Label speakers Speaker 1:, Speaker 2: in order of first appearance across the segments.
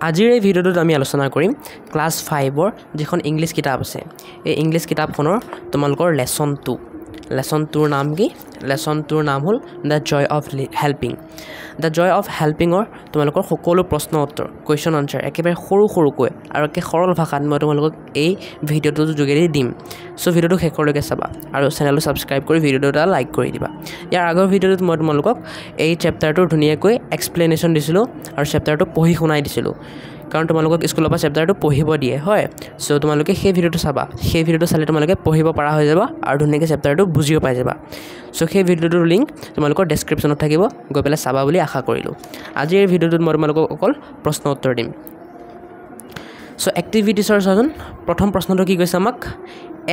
Speaker 1: আজিৰ এই ভিডিঅ'টোত আমি আলোচনা কৰিম ক্লাছ 5ৰ যিখন ইংলিছ কিতাপ আছে এই ইংলিছ কিতাপখনৰ তোমালোকৰ লেসন 2 লেসন 2ৰ নাম কি লেসন 2ৰ নাম হ'ল the joy of helping the joy of হেল্পিঙৰ তোমালোকৰ সকলো প্ৰশ্ন উত্তৰ কোৱেশ্চন আনসাৰ একেবাৰে সৰু সৰুকৈ আৰু একে সৰল ভাষাত মই তোমালোকক এই ভিডিঅ'টোৰ যোগেদি দিম সো ভিডিঅ'টো শেষলৈকে চাবা আৰু চেনেলটো সাবস্ক্ৰাইব কৰি ভিডিঅ'টো এটা লাইক কৰি দিবা ইয়াৰ আগৰ ভিডিঅ'টোত মই তোমালোকক এই চেপ্টাৰটোৰ ধুনীয়াকৈ এক্সপ্লেনেশ্যন দিছিলোঁ আৰু চেপ্টাৰটো পঢ়ি শুনাই দিছিলোঁ কাৰণ তোমালোকক স্কুলৰ পৰা চেপ্টাৰটো পঢ়িব দিয়ে হয় সো তোমালোকে সেই ভিডিঅ'টো চাবা সেই ভিডিঅ'টো চালে তোমালোকে পঢ়িব পৰা হৈ যাবা আৰু ধুনীয়াকৈ চেপ্টাৰটো বুজিও পাই যাবা সো সেই ভিডিঅ'টোৰ লিংক তোমালোকৰ ডেছক্ৰিপশ্যনত থাকিব গৈ পেলাই চাবা বুলি আশা কৰিলোঁ আজিৰ এই ভিডিঅ'টোত মই তোমালোকক অকল প্ৰশ্ন উত্তৰ দিম সো এক্টিভিটিছৰ চাচোন প্ৰথম প্ৰশ্নটো কি কৈছে আমাক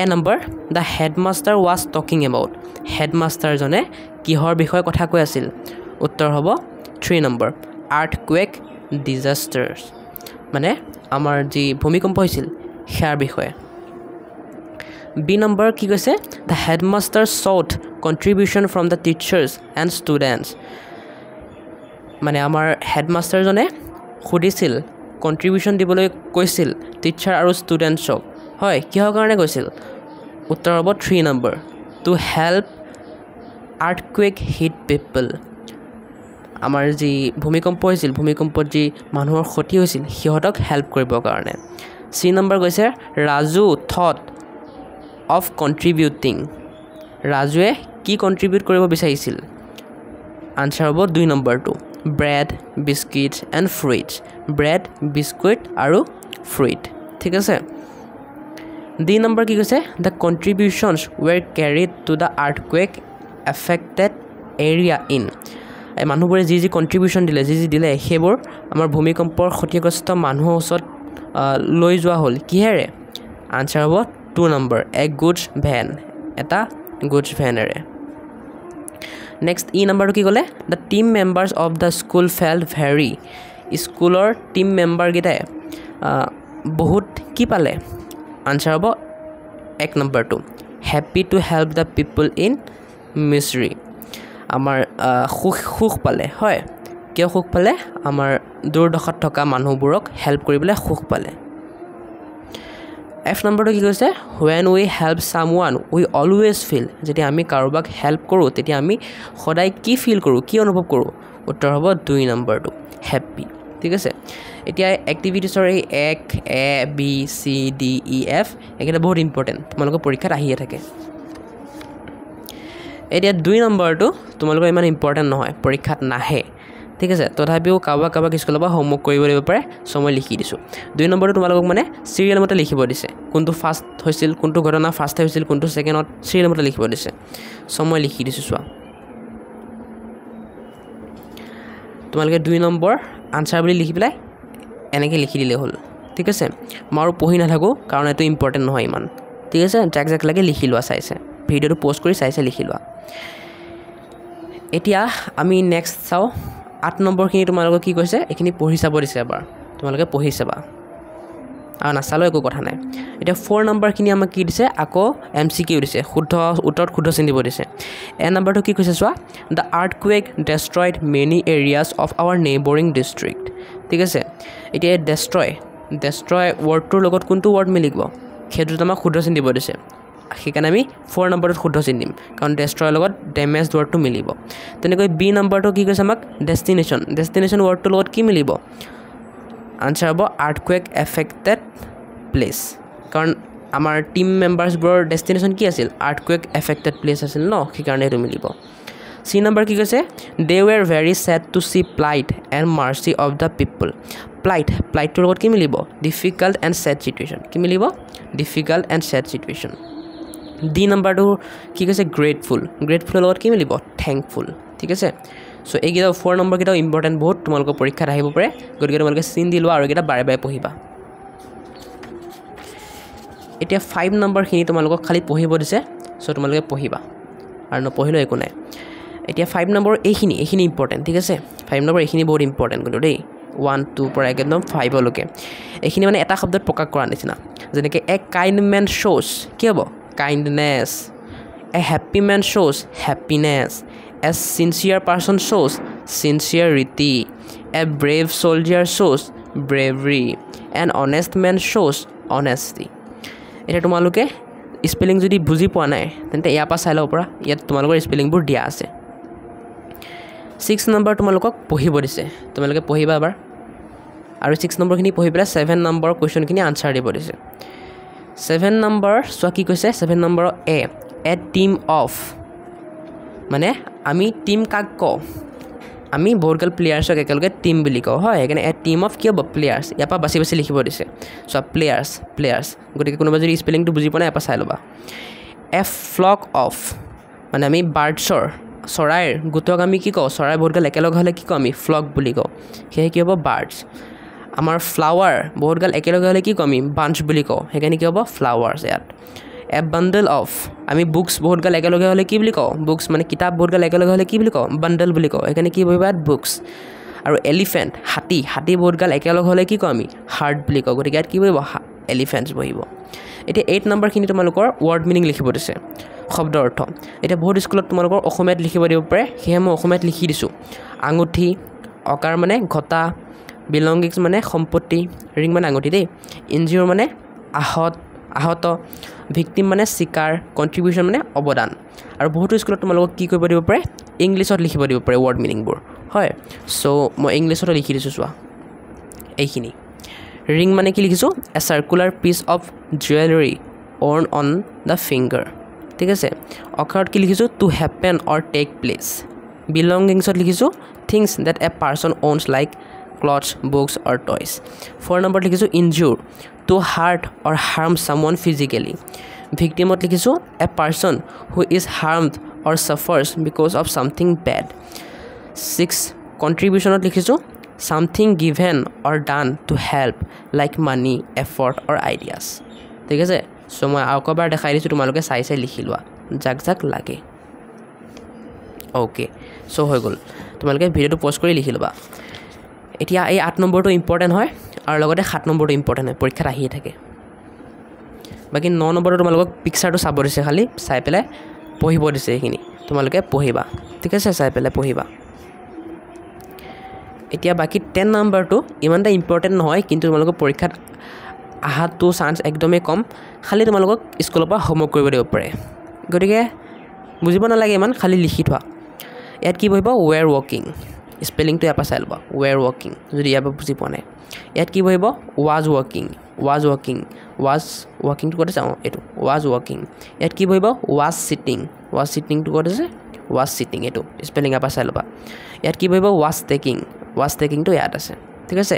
Speaker 1: A number the headmaster was talking about হেডমাষ্টাৰজনে কিহৰ বিষয়ে কথা কৈ আছিল উত্তৰ হ'ব 3 নম্বৰ আৰ্থকুৱেক ডিজাষ্টাৰ্ছ মানে আমাৰ যি ভূমিকম্প হৈছিল সেয়াৰ বিষয়ে বি নম্বৰ কি কৈছে the headmaster sought contribution from the teachers and students মানে আমাৰ হেডমাষ্টাৰজনে সুধিছিল কন্ট্ৰিবিউশন দিবলৈ কৈছিল টিচাৰ আৰু ষ্টুডেণ্টছক হয় কিহৰ কাৰণে কৈছিল উত্তৰ হ'ব 3 number to help earthquake hit people আমাৰ যি ভূমিকম্প হৈছিল ভূমিকম্পত যি মানুহৰ ক্ষতি হৈছিল সিহঁতক হেল্প কৰিবৰ কাৰণে সি নম্বৰ কৈছে ৰাজু থট অফ কন্ট্ৰিবিউটিং ৰাজুৱে কি কন্ট্ৰিবিউট কৰিব বিচাৰিছিল আনসাৰ হ'ব 2 নম্বৰটো bread biscuit and fruits bread biscuit আৰু ফ্ৰুইট ঠিক আছে ডি নম্বৰ কি কৈছে the contributions were carried to the earthquake affected area in এই মানুহবোৰে যি যি কন্ট্ৰিবিউশ্যন দিলে যি দিলে সেইবোৰ আমাৰ ভূমিকম্পৰ ক্ষতিগ্ৰস্ত মানুহৰ ওচৰত লৈ যোৱা হ'ল কিহেৰে আনসাৰ হ'ব 2 নম্বৰ এ গুডছ ভেন এটা গুডছ ভেনেৰে নেক্সট ই নম্বৰটো কি ক'লে the team members of the school felt very স্কুলৰ টিম মেম্বাৰকেইটাই বহুত কি পালে আনসাৰ হ'ব 1 নম্বৰটো happy to help the people in misery আমাৰ সুখ পালে হয় কিয় সুখ পালে আমাৰ দুৰ্দশাত থকা মানুহবোৰক হেল্প কৰিবলৈ সুখ পালে এফ নম্বৰটো কি কৈছে when we help someone we always feel যেতিয়া আমি কাৰোবাক হেল্প কৰোঁ তেতিয়া আমি সদায় কি ফিল কৰোঁ কি অনুভৱ কৰোঁ উত্তৰ হ'ব 2 নম্বৰটো হেপ্পী ঠিক আছে এতিয়া এক্টিভিটিছৰ এই A B C D E F এইকেইটা বহুত ইম্পৰ্টেণ্ট তোমালোকৰ পৰীক্ষাত আহিয়ে থাকে এতিয়া 2 নম্বৰটো তোমালোকৰ ইমান ইম্পৰ্টেণ্ট নহয় পৰীক্ষাত নাহে ঠিক আছে তথাপিও কাৰোবাক স্কুলৰ পৰা হোমৱৰ্ক কৰিব দিব পাৰে সো মই লিখি দিছোঁ 2 নম্বৰটো তোমালোকক মানে চিৰিয়েল মতে লিখিব দিছে কোনটো ফাৰ্ষ্ট হৈছিল কোনটো ঘটনা ফাৰ্ষ্ট হৈছিল কোনটো ছেকেণ্ডত চিৰিয়েল মতে লিখিব দিছে সো মই লিখি দিছোঁ চোৱা তোমালোকে 2 নম্বৰ আনসাৰ বুলি লিখি পেলাই এনেকৈ লিখি দিলে হ'ল ঠিক আছে মই আৰু পঢ়ি নাথাকোঁ কাৰণ এইটো ইম্পৰ্টেণ্ট নহয় ইমান ঠিক আছে যাক লাগে লিখি লোৱা চাইছে ভিডিঅ'টো প'ষ্ট কৰি চাইছে লিখি লোৱা এতিয়া আমি নেক্সট চাওঁ 8 নম্বৰখিনি তোমালোকক কি কৈছে এইখিনি পঢ়ি চাব দিছে এবাৰ তোমালোকে পঢ়ি চাবা আৰু নাচালেও একো কথা নাই এতিয়া 4 নম্বৰখিনি আমাক কি দিছে আকৌ MCQ দিছে শুদ্ধ উত্তৰত শুদ্ধ চিন দিব দিছে এ নম্বৰটো কি কৈছে চোৱা the earthquake destroyed many areas of our neighbouring district ঠিক আছে এতিয়া ডেষ্ট্ৰয় ৱৰ্ডটোৰ লগত কোনটো ৱৰ্ড মিলিব সেইটোত আমাক শুদ্ধ চিন দিব দিছে সেইকাৰণে আমি 4 নম্বৰটোত শুদ্ধ চিন দিম কাৰণ ডেষ্ট্ৰয়ৰ লগত ডেমেজ ৱৰ্ডটো মিলিব তেনেকৈ বি নম্বৰটো কি কৈছে আমাক ডেষ্টিনেশ্যন ৱৰ্ডটোৰ লগত কি মিলিব আনসাৰ হ'ব আৰ্থকুৱেক এফেক্টেড প্লেচ কাৰণ আমাৰ টিম মেম্বাৰ্ছবোৰৰ ডেষ্টিনেশ্যন কি আছিল আৰ্থকুৱেক এফেক্টেড প্লেচ আছিল ন সেইকাৰণে এইটো মিলিব চি নম্বৰ কি কৈছে they were very sad to see plight and mercy of the people প্লাইটটোৰ লগত কি মিলিব ডিফিকাল্ট এণ্ড ছেড চিটুৱেশ্যন কি মিলিব difficult and sad situation D নম্বৰটো কি কৈছে গ্ৰেটফুলৰ লগত কি মিলিব থেংকফুল ঠিক আছে সো এইকেইটা 4 নম্বৰকেইটাও ইম্পৰ্টেণ্ট বহুত তোমালোকৰ পৰীক্ষাত আহিব পাৰে গতিকে তোমালোকে চিন দি লোৱা আৰু এইকেইটা বাৰে পঢ়িবা এতিয়া 5 নম্বৰখিনি তোমালোকক খালি পঢ়িব দিছে সো তোমালোকে পঢ়িবা আৰু নপঢ়িলেও একো নাই এতিয়া 5 নম্বৰ এইখিনি ইম্পৰ্টেণ্ট ঠিক আছে 5 নম্বৰ এইখিনি বহুত ইম্পৰ্টেণ্ট কিন্তু দেই 1 2 পৰা একদম 5 লৈকে এইখিনি মানে এটা শব্দত প্ৰকাশ কৰা নিচিনা যেনেকৈ এ কাইণ্ড মেন শ্ব'জ কি হ'ব kindness A happy man শ্ব'জ happiness A ছিনচিয়াৰ person শ্ব'জ চিনচিয়াৰিটি A brave ছ'লজাৰ শ্ব'জ bravery. An honest man shows honesty. এটা তোমালোকে স্পেলিং যদি বুজি পোৱা নাই তেন্তে ইয়াৰ পৰা চাই ল'ব পৰা ইয়াত তোমালোকৰ স্পেলিংবোৰ দিয়া আছে 6 নম্বৰ তোমালোকক পঢ়িব দিছে তোমালোকে পঢ়িবা এবাৰ আৰু 6 নম্বৰখিনি পঢ়ি পেলাই 7 নম্বৰ কোৱেশ্চনখিনি আনসাৰ দিব দিছে 7 নম্বৰ চোৱা কি কৈছে 7 নম্বৰ a team of মানে আমি টিম কাক কওঁ আমি বহুতগাল প্লেয়াৰ্ছক একেলগে টিম বুলি কওঁ হয় সেইকাৰণে এ টিম অফ কি হ'ব প্লেয়াৰ্ছ ইয়াৰ পৰা বাছি বাছি লিখিব দিছে চোৱা প্লেয়াৰ্ছ গতিকে কোনোবা যদি স্পেলিংটো বুজি পোৱা নাই ইয়াৰ পৰা চাই ল'বা এ ফ্লক অফ মানে আমি বাৰ্ডছৰ চৰাইৰ গোটক আমি কি কওঁ চৰাই বহুতগাল একেলগে হ'লে কি কওঁ আমি ফ্লক বুলি কওঁ সেয়ে কি হ'ব বাৰ্ডছ আমাৰ ফ্লাৱাৰ বহুতগাল একেলগে হ'লে কি কওঁ আমি বাঞ্চ বুলি কওঁ সেইকাৰণে কি হ'ব ফ্লাৱাৰ্ছ ইয়াত এ বান্ডল অফ আমি বুকছ বহুতগাল একেলগে হ'লে কি বুলি কওঁ বুকছ মানে কিতাপ বহুতগাল একেলগে হ'লে কি বুলি কওঁ বান্ডল বুলি কওঁ সেইকাৰণে কি বহিবা বুকছ আৰু এলিফেণ্ট হাতী বহুতগাল একেলগে হ'লে কি কওঁ আমি হাৰ্ট বুলি কওঁ গতিকে ইয়াত কি বহিব এলিফেণ্টছ বহিব এতিয়া 8 নম্বৰখিনি তোমালোকৰ ৱৰ্ড মিনিং লিখিব দিছে শব্দ অৰ্থ এতিয়া বহুত স্কুলত তোমালোকৰ অসমীয়াত লিখিব দিব পাৰে সেয়ে মই অসমীয়াত লিখি দিছোঁ আঙুঠি অকাৰ মানে ঘটা বিলংগিংছ মানে সম্পত্তি ৰিং মানে আঙুঠি দেই ইনজিউৰ মানে আহত ভিক্টিম মানে চিকাৰ কণ্ট্ৰিবিউশ্যন মানে অৱদান আৰু বহুতো স্কুলত তোমালোকক কি কৰিব দিব পাৰে ইংলিছত লিখিব দিব পাৰে ৱৰ্ড মিনিংবোৰ হয় চ' মই ইংলিছতো লিখি দিছোঁ চোৱা এইখিনি ৰিং মানে কি লিখিছোঁ a circular piece of jewellery worn on the finger ঠিক আছে অকাৰত কি লিখিছোঁ to happen or take place বিলংগিংছত লিখিছোঁ things that a person owns like clothes books or toys 4 নম্বৰত লিখিছোঁ injure to hurt or harm someone physically ভিক্টিমত লিখিছোঁ a person who is harmed or suffers because of something bad 6 কণ্ট্ৰিবিউশ্যনত লিখিছোঁ something given or done to help like money effort or ideas ঠিক আছে চ' মই আকৌ এবাৰ দেখাই দিছোঁ তোমালোকে চাই লিখি লোৱা যাক লাগে অ'কে চ' হৈ গ'ল তোমালোকে ভিডিঅ'টো প'ষ্ট কৰি লিখি ল'বা এতিয়া এই 8 নম্বৰটো ইম্পৰ্টেণ্ট হয় আৰু লগতে 7 নম্বৰটো ইম্পৰ্টেণ্ট হয় পৰীক্ষাত আহিয়ে থাকে বাকী 9 নম্বৰটো তোমালোকক পিকচাৰটো চাব দিছে খালি চাই পেলাই পঢ়িব দিছে এইখিনি তোমালোকে পঢ়িবা ঠিক আছে চাই পেলাই পঢ়িবা এতিয়া বাকী 10 নম্বৰটো ইমান এটা ইম্পৰ্টেণ্ট নহয় কিন্তু তোমালোকৰ পৰীক্ষাত আহাটো চান্স একদমেই কম খালি তোমালোকক স্কুলৰ পৰা হোমৱৰ্ক কৰিব দিব পাৰে গতিকে বুজিব নালাগে ইমান খালি লিখি থোৱা ইয়াত কি বহিব ৱেৰ ৱকিং স্পেলিংটো ইয়াৰ পৰা চাই ল'বা ৱেৰ ৱকিং যদি ইয়াৰ পৰা বুজি পোৱা নাই ইয়াত কি বহিব ৱাজ ৱকিংটো ক'ত আছে এইটো ৱাজ ৱকিং ইয়াত কি বহিব ৱাজ চিটিংটো ক'ত আছে ৱাজ চিটিং এইটো স্পেলিং ইয়াৰ পৰা চাই ল'বা ইয়াত কি বহিব ৱাজ টেকিংটো ইয়াত আছে ঠিক আছে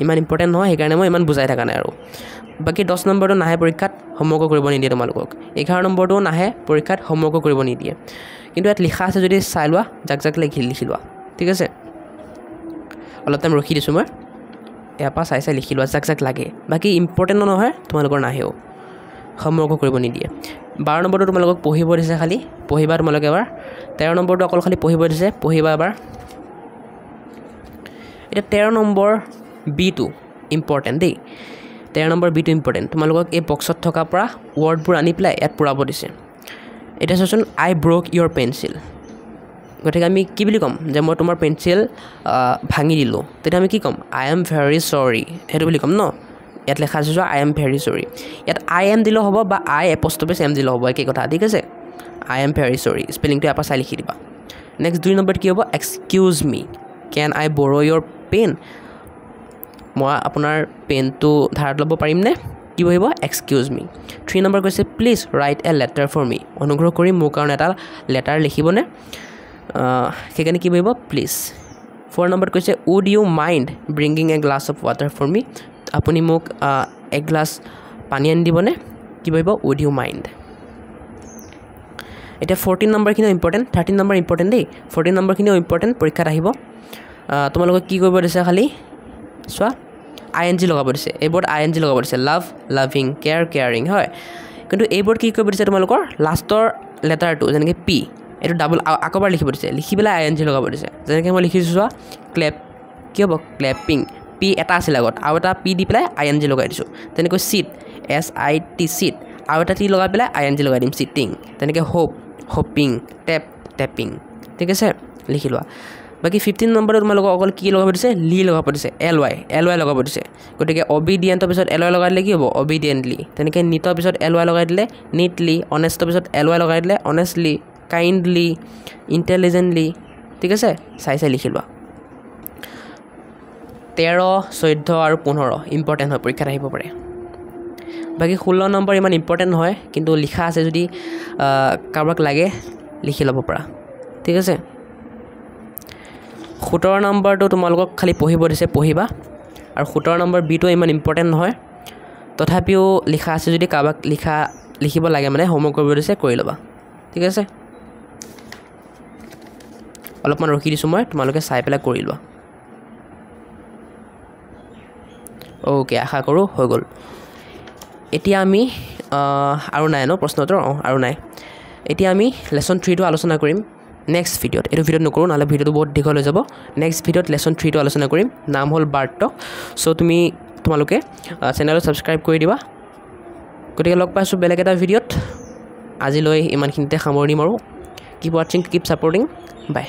Speaker 1: ইমান ইম্পৰ্টেণ্ট নহয় সেইকাৰণে মই ইমান বুজাই থকা নাই আৰু বাকী 10 নম্বৰটো নাহে পৰীক্ষাত হোমৱৰ্কো কৰিব নিদিয়ে তোমালোকক 11 নম্বৰটো নাহে পৰীক্ষাত হোমৱৰ্কো কৰিব নিদিয়ে কিন্তু ইয়াত লিখা আছে যদি চাই লোৱা যাক লিখি লোৱা ঠিক আছে অলপ টাইম ৰখি দিছোঁ মই ইয়াৰ পৰা চাই লিখি লোৱা যাক লাগে বাকী ইম্পৰ্টেণ্টো নহয় তোমালোকৰ নাহেও হোমৱৰ্কো কৰিব নিদিয়ে 12 নম্বৰটো তোমালোকক পঢ়িব দিছে খালি পঢ়িবা তোমালোকে এবাৰ 13 নম্বৰটো অকল খালি পঢ়িব দিছে পঢ়িবা এবাৰ এতিয়া 13 নম্বৰ বিটো ইম্পৰ্টেণ্ট দেই 13 নম্বৰ বিটো ইম্পৰ্টেণ্ট তোমালোকক এই বক্সত থকা পৰা ৱৰ্ডবোৰ আনি পেলাই ইয়াত পূৰাব দিছে এতিয়া চোৱাচোন আই ব্ৰক ইয়ৰ পেঞ্চিল গতিকে আমি কি বুলি ক'ম যে মই তোমাৰ পেঞ্চিল ভাঙি দিলোঁ তেতিয়া আমি কি ক'ম আই এম ভেৰি চৰি সেইটো বুলি ক'ম ন ইয়াত লেখা আছে আই এম ভেৰি চৰি ইয়াত আই এম দিলেও হ'ব বা আই এপ'ষ্ট্ৰফি এম দিলেও হ'ব একেই কথা ঠিক আছে আই এম ভেৰি চৰি স্পেলিংটো ইয়াৰ পৰা চাই লিখি দিবা নেক্সট 2 নম্বৰত কি হ'ব এক্সকিউজ মি কেন আই বৰ ইয়ৰ পেন মই আপোনাৰ পেনটো ধাৰত ল'ব পাৰিমনে কি বহিব এক্সকিউজ মি 3 নম্বৰ কৈছে please write a letter for me অনুগ্ৰহ কৰি মোৰ কাৰণে এটা লেটাৰ লিখিবনে সেইকাৰণে কি বহিব প্লিজ 4 নম্বৰত কৈছে would you mind bringing a glass of water for me আপুনি মোক এক গ্লাছ পানী আনি দিবনে কি বহিব উড ইউ মাইণ্ড এতিয়া 14 নম্বৰখিনিও ইম্পৰ্টেণ্ট 13 নম্বৰ ইম্পৰ্টেণ্ট দেই 14 নম্বৰখিনিও ইম্পৰ্টেণ্ট পৰীক্ষাত আহিব তোমালোকক কি কৰিব দিছে খালি চোৱা ING লগাব দিছে এইবোৰত ING লগাব দিছে লাভ লাভিং কেয়াৰিং হয় কিন্তু এইবোৰত কি কৰিব দিছে তোমালোকৰ লাষ্টৰ লেটাৰটো যেনেকৈ পি এইটো ডাবল আকবাৰ লিখিব দিছে লিখি পেলাই ING লগাব দিছে যেনেকৈ মই লিখিছোঁ চোৱা ক্লেপ কি হ'ব ক্লেপিং পি এটা আছিল আগত আৰু এটা পি দি পেলাই ING লগাই দিছোঁ তেনেকৈ চিট SIT চিট আৰু এটা টি লগাই পেলাই ING লগাই দিম চিটিং তেনেকৈ হোপিং টেপিং ঠিক আছে লিখি লোৱা বাকি 15 নম্বৰটো তোমালোকক অকল কি লগাব দিছে লি লগাব দিছে ly লগাব দিছে গতিকে অবিডিয়েন্টৰ পিছত ly লগাই দিলে কি হ'ব অবিডিয়েন্টলি তেনেকৈ নিটৰ পিছত ly লগাই দিলে নিটলি অনেষ্টৰ পিছত ly লগাই দিলে অনেষ্টলি কাইণ্ডলি ইণ্টেলিজেণ্টলি ঠিক আছে চাই লিখি লোৱা 13 14 আৰু 15 ইম্পৰ্টেণ্ট হয় পৰীক্ষাত আহিব পাৰে বাকি 16 নম্বৰ ইমান ইম্পৰ্টেণ্ট নহয় কিন্তু লিখা আছে যদি কাৰোবাক লাগে লিখি ল'ব পৰা ঠিক আছে 17 নম্বৰটো তোমালোকক খালি পঢ়িব দিছে পঢ়িবা আৰু 17 নম্বৰ বিটো ইমান ইম্পৰ্টেণ্ট নহয় তথাপিও লিখা আছে যদি কাৰোবাক লিখিব লাগে মানে হোমৱৰ্ক কৰিব দিছে কৰি ল'বা ঠিক আছে অলপমান ৰখি দিছোঁ মই তোমালোকে চাই পেলাই কৰি লোৱা ওকে আশা কৰোঁ হৈ গ'ল এতিয়া আমি আৰু নাই ন প্ৰশ্নোত্তৰ আৰু নাই এতিয়া আমি লেসন 3 টো আলোচনা কৰিম নেক্সট ভিডিঅ'ত এইটো ভিডিঅ'ত নকৰোঁ নহ'লে ভিডিঅ'টো বহুত দীঘল হৈ যাব নেক্সট ভিডিঅ'ত লেসন 3 টো আলোচনা কৰিম নাম হ'ল বাৰ্টক চ' তোমালোকে চেনেলটো ছাবস্ক্ৰাইব কৰি দিবা গতিকে লগ পাইছোঁ বেলেগ এটা ভিডিঅ'ত আজিলৈ ইমানখিনিতে সামৰণি মাৰোঁ কিপ ৱাচিং কিপ ছাপৰ্টিং বাই